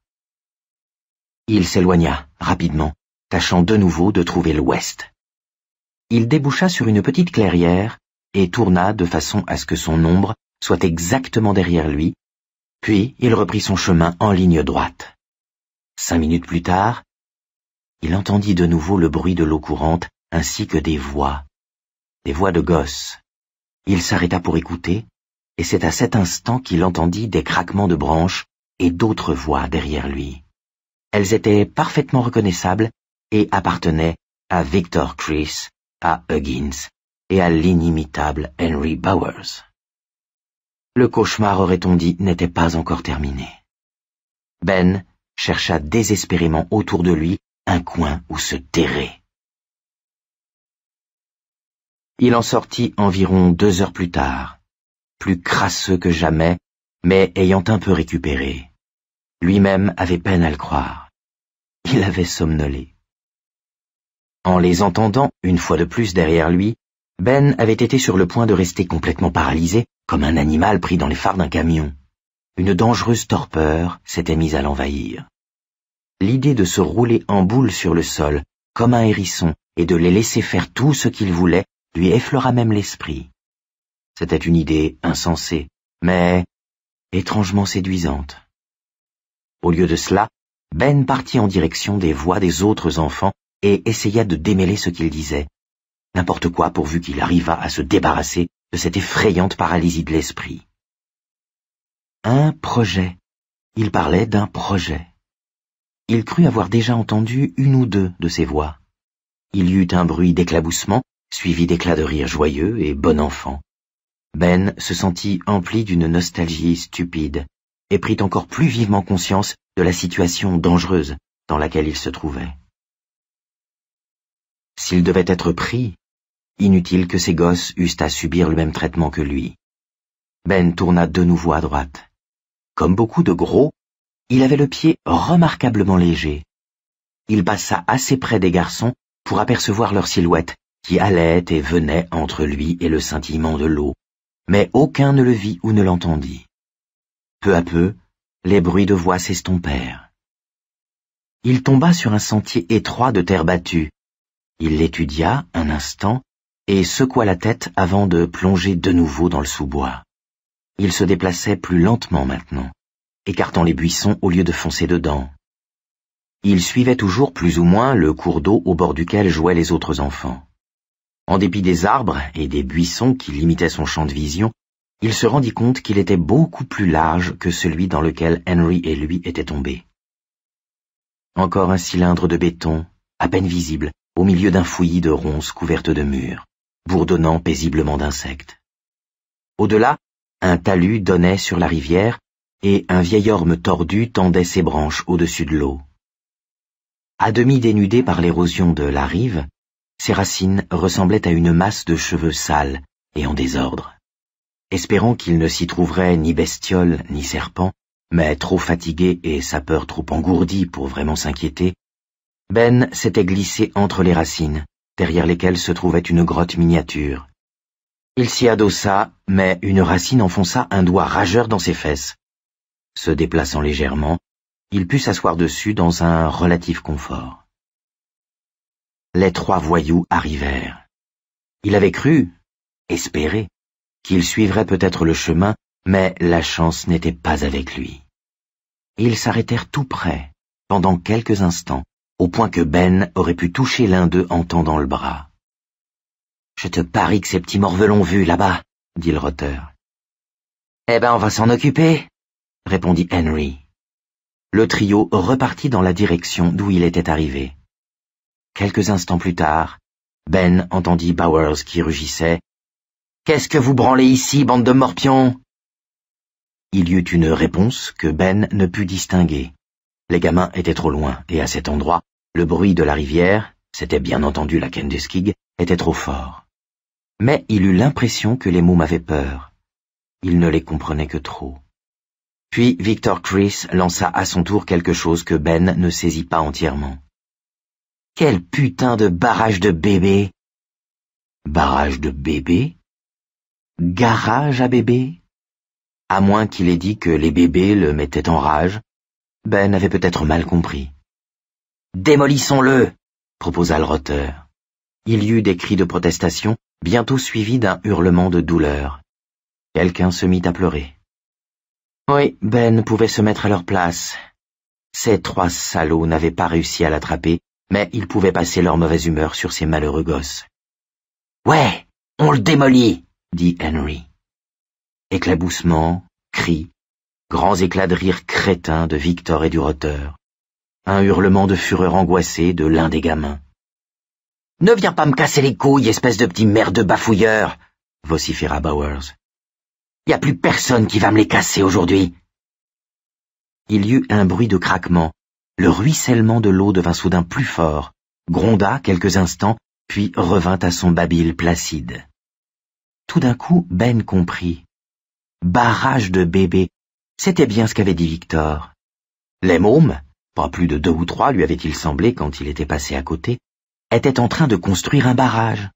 Il s'éloigna rapidement, tâchant de nouveau de trouver l'ouest. Il déboucha sur une petite clairière et tourna de façon à ce que son ombre soit exactement derrière lui, puis il reprit son chemin en ligne droite. 5 minutes plus tard, il entendit de nouveau le bruit de l'eau courante ainsi que des voix de gosses. Il s'arrêta pour écouter, et c'est à cet instant qu'il entendit des craquements de branches et d'autres voix derrière lui. Elles étaient parfaitement reconnaissables et appartenaient à Victor Chris, à Huggins et à l'inimitable Henry Bowers. Le cauchemar, aurait-on dit, n'était pas encore terminé. Ben chercha désespérément autour de lui un coin où se terrer. Il en sortit environ 2 heures plus tard, plus crasseux que jamais, mais ayant un peu récupéré. Lui-même avait peine à le croire. Il avait somnolé. En les entendant, une fois de plus derrière lui, Ben avait été sur le point de rester complètement paralysé, comme un animal pris dans les phares d'un camion. Une dangereuse torpeur s'était mise à l'envahir. L'idée de se rouler en boule sur le sol, comme un hérisson, et de les laisser faire tout ce qu'ils voulaient, lui effleura même l'esprit. C'était une idée insensée, mais étrangement séduisante. Au lieu de cela, Ben partit en direction des voix des autres enfants et essaya de démêler ce qu'ils disaient. N'importe quoi pourvu qu'il arrivât à se débarrasser de cette effrayante paralysie de l'esprit. Un projet. Il parlait d'un projet. il crut avoir déjà entendu une ou deux de ces voix. Il y eut un bruit d'éclaboussement, suivi d'éclats de rire joyeux et bon enfant. Ben se sentit empli d'une nostalgie stupide et prit encore plus vivement conscience de la situation dangereuse dans laquelle il se trouvait. S'il devait être pris, inutile que ces gosses eussent à subir le même traitement que lui. Ben tourna de nouveau à droite. Comme beaucoup de gros, il avait le pied remarquablement léger. Il passa assez près des garçons pour apercevoir leur silhouette qui allait et venait entre lui et le scintillement de l'eau, mais aucun ne le vit ou ne l'entendit. Peu à peu, les bruits de voix s'estompèrent. Il tomba sur un sentier étroit de terre battue. Il l'étudia un instant et secoua la tête avant de plonger de nouveau dans le sous-bois. Il se déplaçait plus lentement maintenant, écartant les buissons au lieu de foncer dedans. Il suivait toujours plus ou moins le cours d'eau au bord duquel jouaient les autres enfants. En dépit des arbres et des buissons qui limitaient son champ de vision, il se rendit compte qu'il était beaucoup plus large que celui dans lequel Henry et lui étaient tombés. Encore un cylindre de béton, à peine visible, au milieu d'un fouillis de ronces couvertes de murs, bourdonnant paisiblement d'insectes. Au-delà, un talus donnait sur la rivière et un vieil orme tordu tendait ses branches au-dessus de l'eau. À demi dénudé par l'érosion de la rive, ses racines ressemblaient à une masse de cheveux sales et en désordre. Espérant qu'il ne s'y trouverait ni bestiole ni serpent, mais trop fatigué et sa peur trop engourdie pour vraiment s'inquiéter, Ben s'était glissé entre les racines, derrière lesquelles se trouvait une grotte miniature. Il s'y adossa, mais une racine enfonça un doigt rageur dans ses fesses. Se déplaçant légèrement, il put s'asseoir dessus dans un relatif confort. Les trois voyous arrivèrent. Il avait cru, espéré, qu'ils suivraient peut-être le chemin, mais la chance n'était pas avec lui. Ils s'arrêtèrent tout près, pendant quelques instants, au point que Ben aurait pu toucher l'un d'eux en tendant le bras. « Je te parie que ces petits morveux l'ont vu, là-bas, » dit le rotter. « Eh ben, on va s'en occuper, » répondit Henry. Le trio repartit dans la direction d'où il était arrivé. Quelques instants plus tard, Ben entendit Bowers qui rugissait « Qu'est-ce que vous branlez ici, bande de morpions ?» Il y eut une réponse que Ben ne put distinguer. Les gamins étaient trop loin, et à cet endroit, le bruit de la rivière, c'était bien entendu la Kentuskig, était trop fort. Mais il eut l'impression que les mômes avaient peur. Il ne les comprenait que trop. Puis Victor Chris lança à son tour quelque chose que Ben ne saisit pas entièrement. « Quel putain de barrage de bébés !»« Barrage de bébés ? Garage à bébés ?» À moins qu'il ait dit que les bébés le mettaient en rage, Ben avait peut-être mal compris. « Démolissons-le !» proposa le rotter. Il y eut des cris de protestation, bientôt suivis d'un hurlement de douleur. Quelqu'un se mit à pleurer. Oui, Ben pouvait se mettre à leur place. Ces trois salauds n'avaient pas réussi à l'attraper, mais ils pouvaient passer leur mauvaise humeur sur ces malheureux gosses. « Ouais, on le démolit !» dit Henry. Éclaboussements, cris, grands éclats de rire crétins de Victor et du rotter. Un hurlement de fureur angoissée de l'un des gamins. « Ne viens pas me casser les couilles, espèce de petit merdeux bafouilleur !» vociféra Bowers. « Y a plus personne qui va me les casser aujourd'hui !» Il y eut un bruit de craquement. Le ruissellement de l'eau devint soudain plus fort, gronda quelques instants, puis revint à son babil placide. Tout d'un coup, Ben comprit. Barrage de bébés, c'était bien ce qu'avait dit Victor. Les mômes, pas plus de 2 ou 3 lui avait-il semblé quand il était passé à côté, étaient en train de construire un barrage.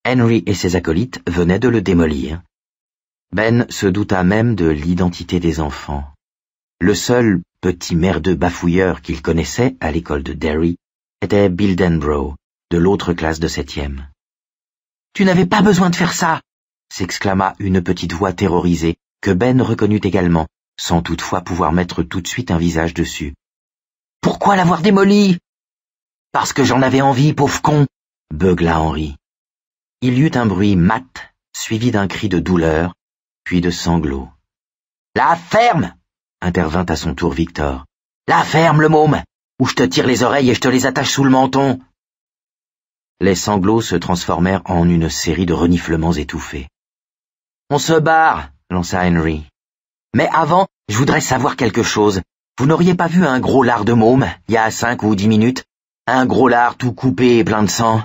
Henry et ses acolytes venaient de le démolir. Ben se douta même de l'identité des enfants. Le seul petit merdeux bafouilleur qu'il connaissait à l'école de Derry était Bill Denbrough, de l'autre classe de 7e. « Tu n'avais pas besoin de faire ça !» s'exclama une petite voix terrorisée que Ben reconnut également, sans toutefois pouvoir mettre tout de suite un visage dessus. « Pourquoi l'avoir démoli ?»« Parce que j'en avais envie, pauvre con !» beugla Henry. Il y eut un bruit mat, suivi d'un cri de douleur, puis de sanglots. « La ferme !» intervint à son tour Victor. « La ferme, le môme ! ou je te tire les oreilles et je te les attache sous le menton. Les sanglots se transformèrent en une série de reniflements étouffés. On se barre, lança Henry. Mais avant, je voudrais savoir quelque chose. Vous n'auriez pas vu un gros lard de môme, il y a 5 ou 10 minutes? Un gros lard tout coupé et plein de sang?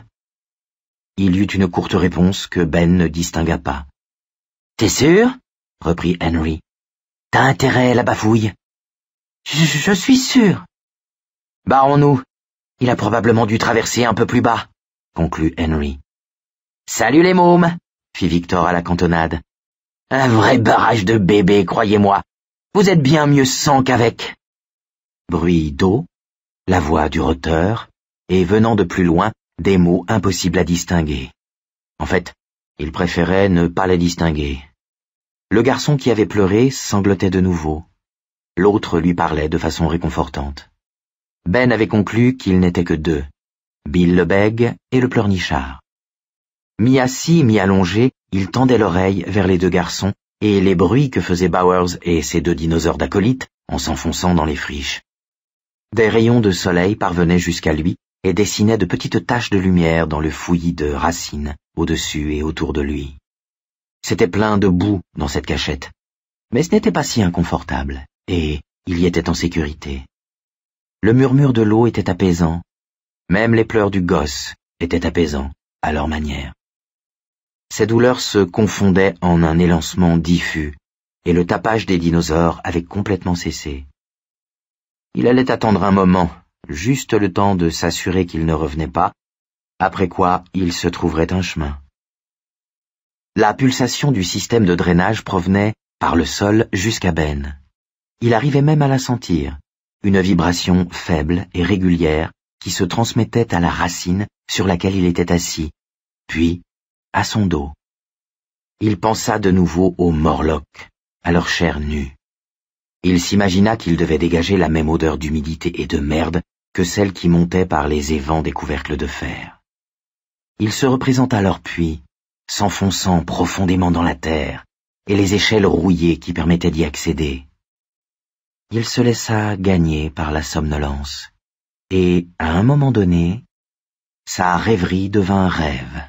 Il y eut une courte réponse que Ben ne distingua pas. T'es sûr? Reprit Henry. T'as intérêt, la bafouille. Je suis sûr. Barrons-nous. Il a probablement dû traverser un peu plus bas, conclut Henry. Salut les mômes, fit Victor à la cantonade. Un vrai barrage de bébés, croyez-moi. Vous êtes bien mieux sans qu'avec. Bruit d'eau, la voix du roteur, et venant de plus loin, des mots impossibles à distinguer. En fait, il préférait ne pas les distinguer. Le garçon qui avait pleuré sanglotait de nouveau. L'autre lui parlait de façon réconfortante. Ben avait conclu qu'ils n'étaient que deux, Bill le bègue et le pleurnichard. Mi-assis, mi-allongé, il tendait l'oreille vers les deux garçons et les bruits que faisaient Bowers et ses deux dinosaures d'acolytes en s'enfonçant dans les friches. Des rayons de soleil parvenaient jusqu'à lui et dessinaient de petites taches de lumière dans le fouillis de racines au-dessus et autour de lui. C'était plein de boue dans cette cachette, mais ce n'était pas si inconfortable, et il y était en sécurité. Le murmure de l'eau était apaisant, même les pleurs du gosse étaient apaisants, à leur manière. Ces douleurs se confondaient en un élancement diffus, et le tapage des dinosaures avait complètement cessé. Il allait attendre un moment, juste le temps de s'assurer qu'il ne revenait pas, après quoi il se trouverait un chemin. La pulsation du système de drainage provenait, par le sol, jusqu'à Ben. Il arrivait même à la sentir, une vibration faible et régulière qui se transmettait à la racine sur laquelle il était assis, puis à son dos. Il pensa de nouveau aux Morlocks, à leur chair nue. Il s'imagina qu'ils devaient dégager la même odeur d'humidité et de merde que celle qui montait par les évents des couvercles de fer. Il se représenta leur puits, s'enfonçant profondément dans la terre, et les échelles rouillées qui permettaient d'y accéder. Il se laissa gagner par la somnolence, et, à un moment donné, sa rêverie devint rêve.